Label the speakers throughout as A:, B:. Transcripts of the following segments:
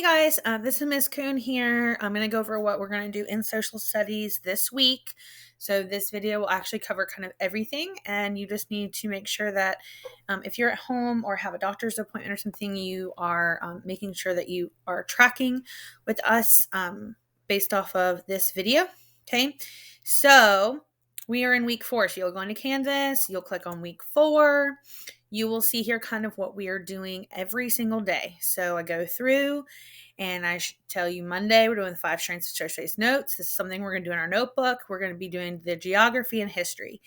A: guys, this is Ms. Coon here. I'm going to go over what we're going to do in social studies this week. So this video will actually cover kind of everything, and you just need to make sure that if you're at home or have a doctor's appointment or something, you are making sure that you are tracking with us based off of this video. Okay, so we are in week 4. So you'll go into Canvas, you'll click on week 4. You will see here kind of what we are doing every single day. So I go through and I tell you Monday, we're doing the 5 strengths of social studies notes. This is something we're going to do in our notebook. We're going to be doing the geography and history.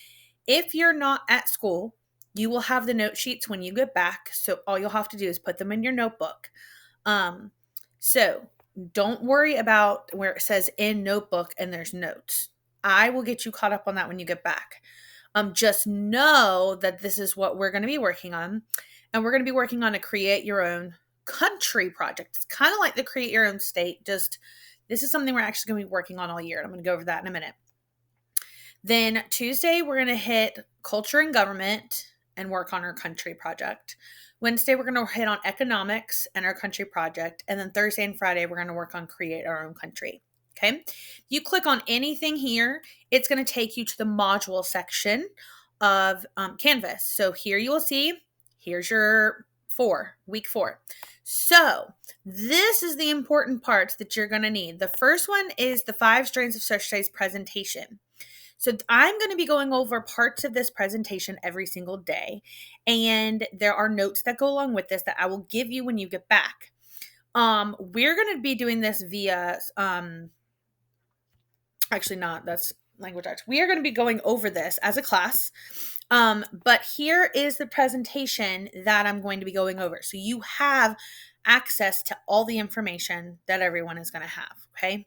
A: If you're not at school, you will have the note sheets when you get back. So all you'll have to do is put them in your notebook. So don't worry about where it says in notebook and there's notes. I will get you caught up on that when you get back. Just know that this is what we're going to be working on. And we're going to be working on a create your own country project. It's kind of like the create your own state. Just this is something we're actually going to be working on all year. And I'm going to go over that in a minute. Then Tuesday, we're going to hit culture and government and work on our country project. Wednesday, we're going to hit on economics and our country project. And then Thursday and Friday, we're going to work on create our own country. Okay. You click on anything here, it's going to take you to the module section of Canvas. So here you will see, here's your week 4. So this is the important parts that you're going to need. The first one is the 5 strengths of social studies presentation. So I'm going to be going over parts of this presentation every single day. And there are notes that go along with this that I will give you when you get back. We're going to be doing this via, actually not, that's language arts. We are going to be going over this as a class. But here is the presentation that I'm going to be going over. So you have access to all the information that everyone is going to have. Okay.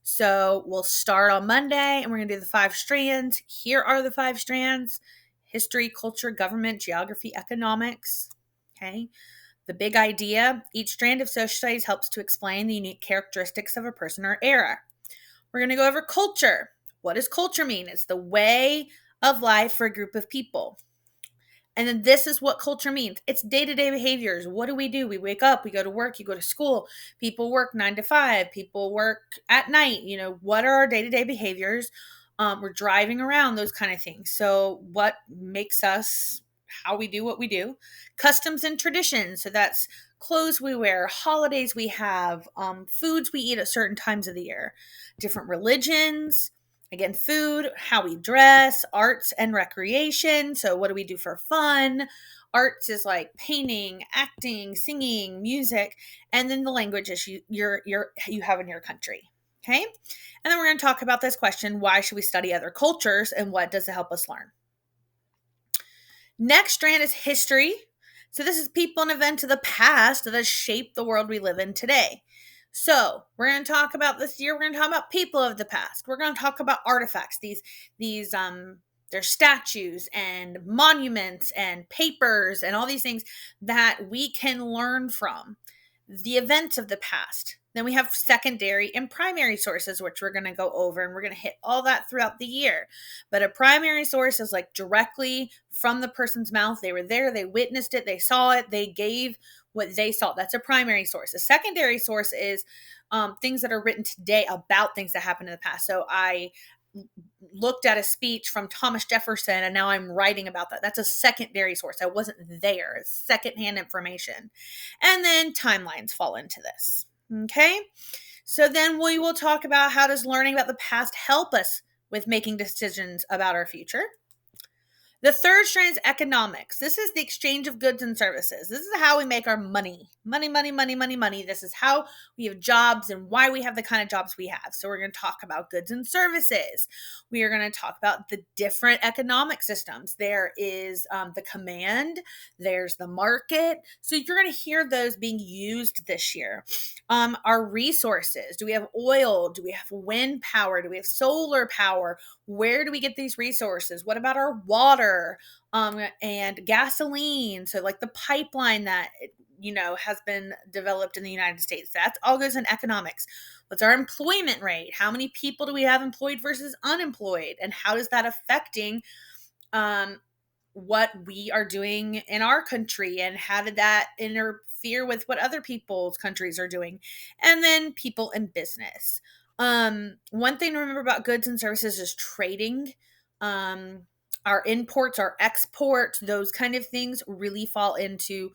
A: So we'll start on Monday and we're going to do the 5 strands. Here are the 5 strands: history, culture, government, geography, economics. Okay. The big idea: each strand of social studies helps to explain the unique characteristics of a person or era. We're going to go over culture. What does culture mean? It's the way of life for a group of people. And then this is what culture means. It's day-to-day behaviors. What do? We wake up, we go to work, you go to school. People work 9 to 5. People work at night. What are our day-to-day behaviors? We're driving around, those kind of things. So what makes us how we do what we do? Customs and traditions. So that's clothes we wear, holidays we have, foods we eat at certain times of the year, different religions. Again, food, how we dress, arts and recreation. So what do we do for fun? Arts is like painting, acting, singing, music, and then the languages you have in your country. Okay? And then we're going to talk about this question: why should we study other cultures and what does it help us learn? Next strand is history. So this is people and events of the past that has shaped the world we live in today. So we're going to talk about this year. We're going to talk about people of the past. We're going to talk about artifacts. There's statues and monuments and papers and all these things that we can learn from. The events of the past. Then we have secondary and primary sources, which we're going to go over, and we're going to hit all that throughout the year. But a primary source is like directly from the person's mouth. They were there, they witnessed it, they saw it, they gave what they saw. That's a primary source. A secondary source is things that are written today about things that happened in the past. So I looked at a speech from Thomas Jefferson and now I'm writing about that. That's a secondary source. I wasn't there. It's secondhand information. And then timelines fall into this. Okay. So then we will talk about how does learning about the past help us with making decisions about our future. The third strand is economics. This is the exchange of goods and services. This is how we make our money. Money. This is how we have jobs and why we have the kind of jobs we have. So we're going to talk about goods and services. We are going to talk about the different economic systems. There is the command. There's the market. So you're going to hear those being used this year. Our resources. Do we have oil? Do we have wind power? Do we have solar power? Where do we get these resources? What about our water and gasoline? So like the pipeline that, has been developed in the United States, that all goes in economics. What's our employment rate? How many people do we have employed versus unemployed? And how is that affecting what we are doing in our country and how did that interfere with what other people's countries are doing. And then people in business. One thing to remember about goods and services is trading. Our imports, our exports, those kind of things really fall into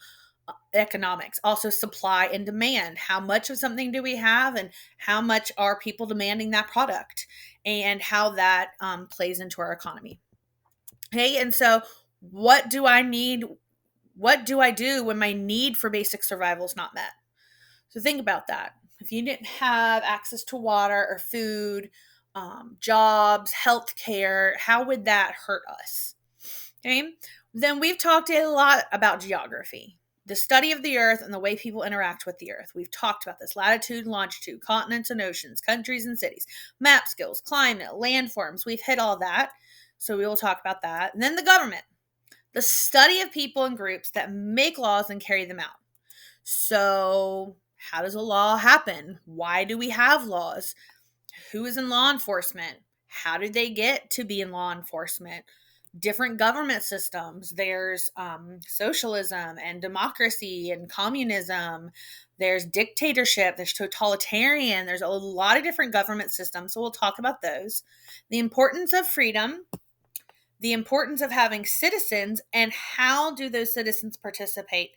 A: economics. Also, supply and demand. How much of something do we have, and how much are people demanding that product, and how that plays into our economy. Okay, and so what do I need? What do I do when my need for basic survival is not met? So think about that. If you didn't have access to water or food, jobs, health care, how would that hurt us? Okay. Then we've talked a lot about geography, the study of the earth and the way people interact with the earth. We've talked about this: latitude, longitude, continents and oceans, countries and cities, map skills, climate, landforms. We've hit all that. So we will talk about that. And then the government, the study of people and groups that make laws and carry them out. So, how does a law happen? Why do we have laws? Who is in law enforcement? How did they get to be in law enforcement? Different government systems. There's socialism and democracy and communism. There's dictatorship. There's totalitarian. There's a lot of different government systems. So we'll talk about those. The importance of freedom, the importance of having citizens, and how do those citizens participate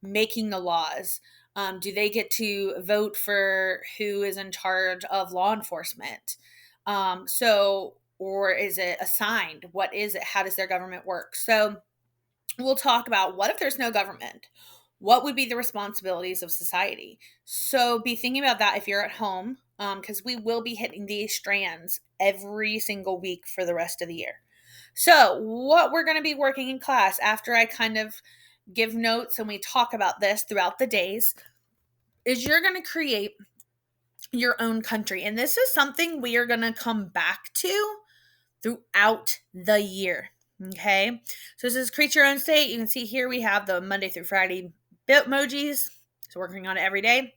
A: making the laws. Do they get to vote for who is in charge of law enforcement? Or is it assigned? What is it? How does their government work? So we'll talk about, what if there's no government? What would be the responsibilities of society? So be thinking about that if you're at home, because we will be hitting these strands every single week for the rest of the year. So what we're going to be working in class, after I kind of give notes and we talk about this throughout the days, is you're going to create your own country. And this is something we are going to come back to throughout the year. Okay. So this is create your own state. You can see here we have the Monday through Friday Bitmojis. So working on it every day.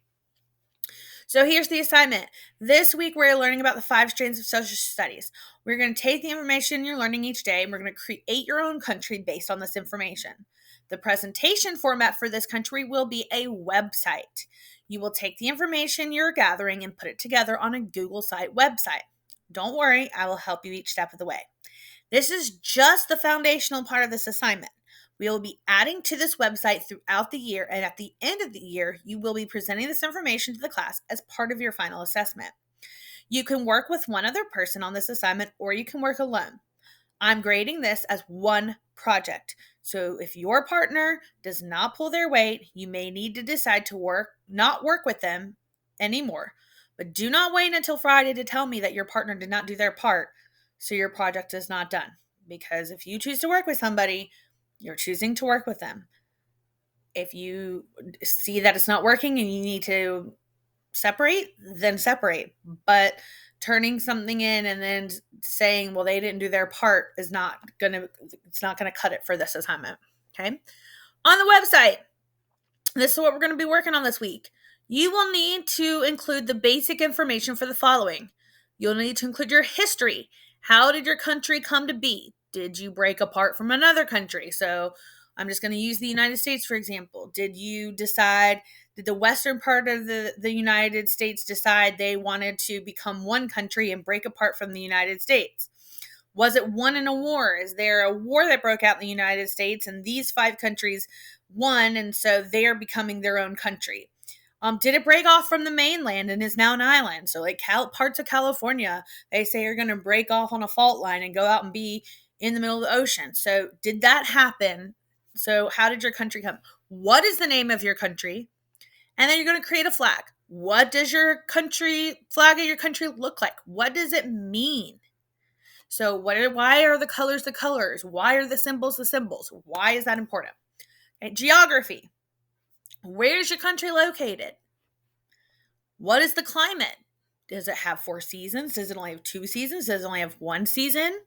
A: So here's the assignment. This week, we're learning about the 5 strands of social studies. We're going to take the information you're learning each day, and we're going to create your own country based on this information. The presentation format for this country will be a website. You will take the information you're gathering and put it together on a Google site website. Don't worry, I will help you each step of the way. This is just the foundational part of this assignment. We will be adding to this website throughout the year, and at the end of the year, you will be presenting this information to the class as part of your final assessment. You can work with one other person on this assignment, or you can work alone. I'm grading this as one project. So if your partner does not pull their weight, you may need to decide to not work with them anymore. But do not wait until Friday to tell me that your partner did not do their part, so your project is not done. Because if you choose to work with somebody, you're choosing to work with them. If you see that it's not working and you need to separate, then separate. But turning something in and then saying, well, they didn't do their part it's not gonna cut it for this assignment. Okay. On the website, this is what we're going to be working on this week. You will need to include the basic information for the following. You'll need to include your history. How did your country come to be? Did you break apart from another country? So I'm just going to use the United States, for example. Did the western part of the United States decide they wanted to become one country and break apart from the United States? Was it won in a war? Is there a war that broke out in the United States and these 5 countries won, and so they're becoming their own country? Did it break off from the mainland and is now an island? So like parts of California, they say are going to break off on a fault line and go out and be in the middle of the ocean. So did that happen? So how did your country come? What is the name of your country? And then you're going to create a flag. What does your flag of your country look like? What does it mean? So why are the colors the colors? Why are the symbols the symbols? Why is that important? Okay, geography. Where is your country located? What is the climate? Does it have 4 seasons? Does it only have 2 seasons? Does it only have 1 season?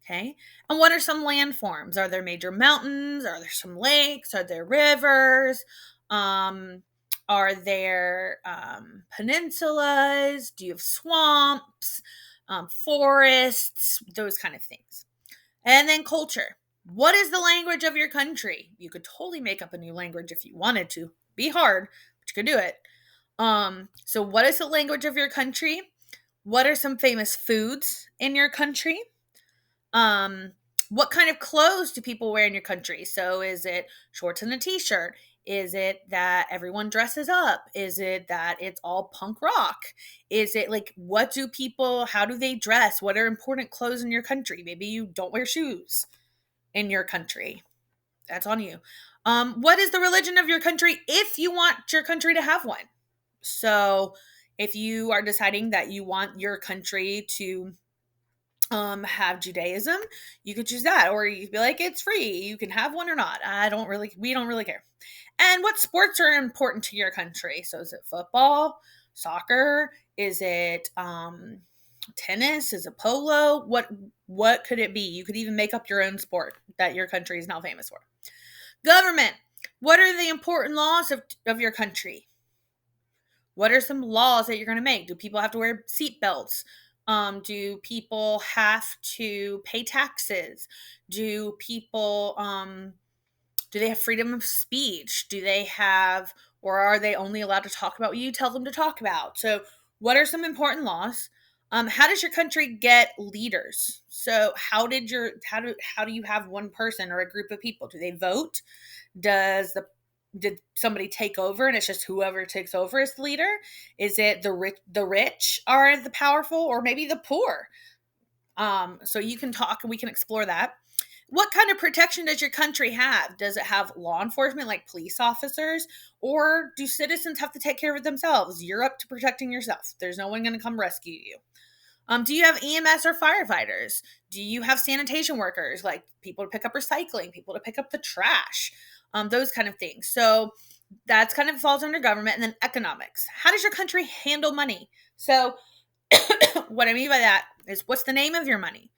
A: Okay. And what are some landforms? Are there major mountains? Are there some lakes? Are there rivers? Are there peninsulas? Do you have swamps, forests, those kind of things? And then culture. What is the language of your country? You could totally make up a new language if you wanted to. Be hard, but you could do it. So what is the language of your country? What are some famous foods in your country? Um, what kind of clothes do people wear in your country? So is it shorts and a t-shirt? Is it that everyone dresses up? Is it that it's all punk rock? Is it like what do people how do they dress? What are important clothes in your country? Maybe you don't wear shoes in your country. That's on you. What is the religion of your country if you want your country to have one? So if you are deciding that you want your country to have Judaism, you could choose that, or you could be like, it's free, you can have one or not. We don't really care. And what sports are important to your country? So is it football, soccer? Is it tennis? Is it polo? What could it be? You could even make up your own sport that your country is now famous for. Government. What are the important laws of your country? What are some laws that you're going to make? Do people have to wear seatbelts? Do people have to pay taxes? Do people do they have freedom of speech? Do they have, or are they only allowed to talk about what you tell them to talk about? So, what are some important laws? How does your country get leaders? So, how do you have one person or a group of people? Do they vote? Did somebody take over and it's just whoever takes over is the leader? Is it the rich are the powerful, or maybe the poor? So you can talk and we can explore that. What kind of protection does your country have? Does it have law enforcement like police officers, or do citizens have to take care of it themselves? You're up to protecting yourself. There's no one going to come rescue you. Do you have EMS or firefighters? Do you have sanitation workers, like people to pick up recycling, people to pick up the trash, those kind of things? So that's kind of falls under government. And then economics. How does your country handle money? So what I mean by that is, what's the name of your money?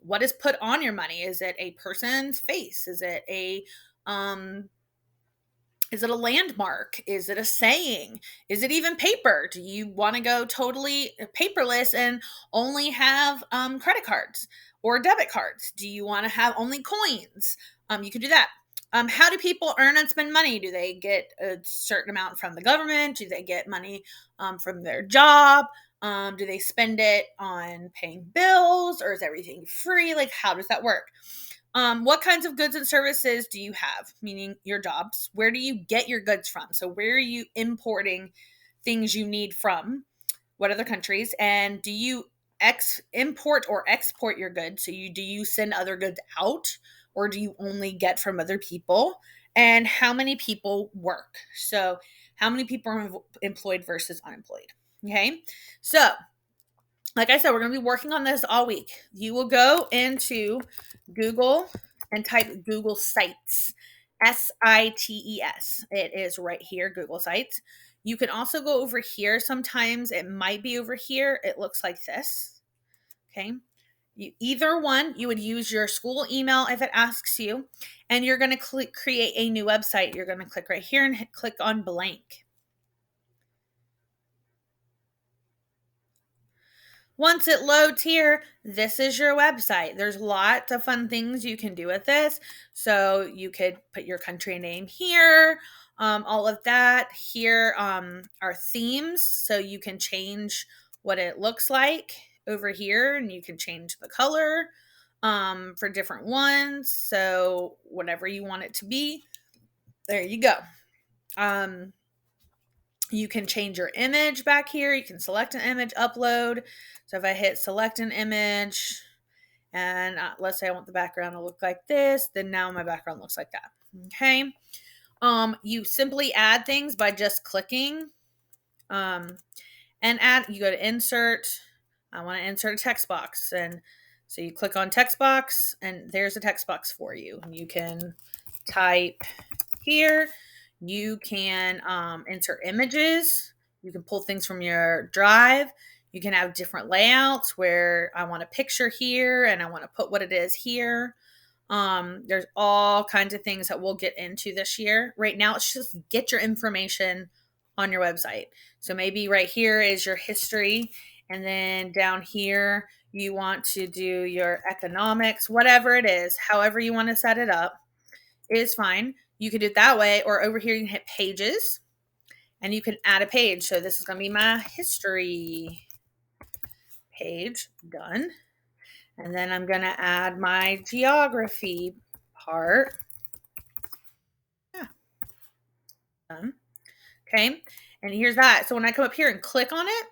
A: What is put on your money? Is it a person's face? Um, is it a landmark? Is it a saying? Is it even paper? Do you want to go totally paperless and only have credit cards or debit cards? Do you want to have only coins? You could do that. How do people earn and spend money? Do they get a certain amount from the government? Do they get money from their job? Do they spend it on paying bills, or is everything free? Like, how does that work? What kinds of goods and services do you have? Meaning your jobs. Where do you get your goods from? So where are you importing things you need from? What other countries? And do you import or export your goods? So do you send other goods out, or do you only get from other people? And how many people work? So how many people are employed versus unemployed? Okay. So like I said, we're going to be working on this all week. You will go into Google and type Google Sites, Sites. It is right here, Google Sites. You can also go over here. Sometimes it might be over here. It looks like this. Okay. Either one, you would use your school email if it asks you, and you're going to create a new website. You're going to click right here and click on blank. Once it loads here, this is your website. There's lots of fun things you can do with this. So you could put your country name here, all of that. Here are themes, so you can change what it looks like over here, and you can change the color for different ones. So whatever you want it to be, there you go. You can change your image back here. You can select an image, upload. So if I hit select an image, and let's say I want the background to look like this, then now my background looks like that. Okay. You simply add things by just clicking. And you go to insert. I want to insert a text box. And so you click on text box, and there's a text box for you. You can type here. You can insert images. You can pull things from your drive. You can have different layouts where I want a picture here and I want to put what it is here. There's all kinds of things that we'll get into this year. Right now, it's just get your information on your website. So maybe right here is your history. And then down here, You want to do your economics, whatever it is, however you want to set it up is fine. You can do it that way, or over here you can hit pages and you can add a page. So this is going to be my history page, done. And then I'm going to add my geography part. Yeah, done. Okay, and here's that. So when I come up here and click on it,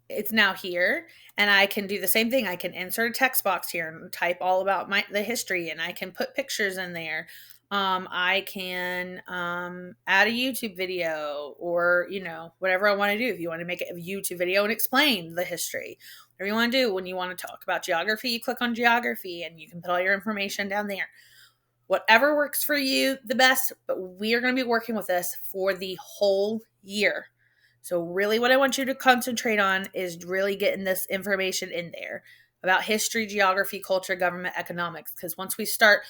A: it's now here, and I can do the same thing. I can insert a text box here and type all about the history, and I can put pictures in there. I can add a YouTube video, or whatever I want to do. If you want to make a YouTube video and explain the history, whatever you want to do. When you want to talk about geography, you click on geography, and you can put all your information down there. Whatever works for you the best, but we are going to be working with this for the whole year. So really what I want you to concentrate on is really getting this information in there about history, geography, culture, government, economics. Because once we start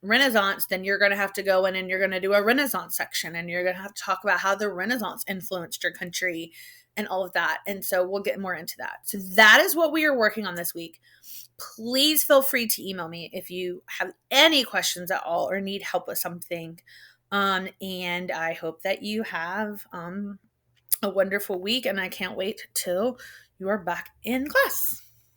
A: Renaissance, then you're going to have to go in and you're going to do a Renaissance section, and you're going to have to talk about how the Renaissance influenced your country and all of that. And so we'll get more into that. So that is what we are working on this week. Please feel free to email me if you have any questions at all or need help with something. And I hope that you have a wonderful week, and I can't wait till you are back in class.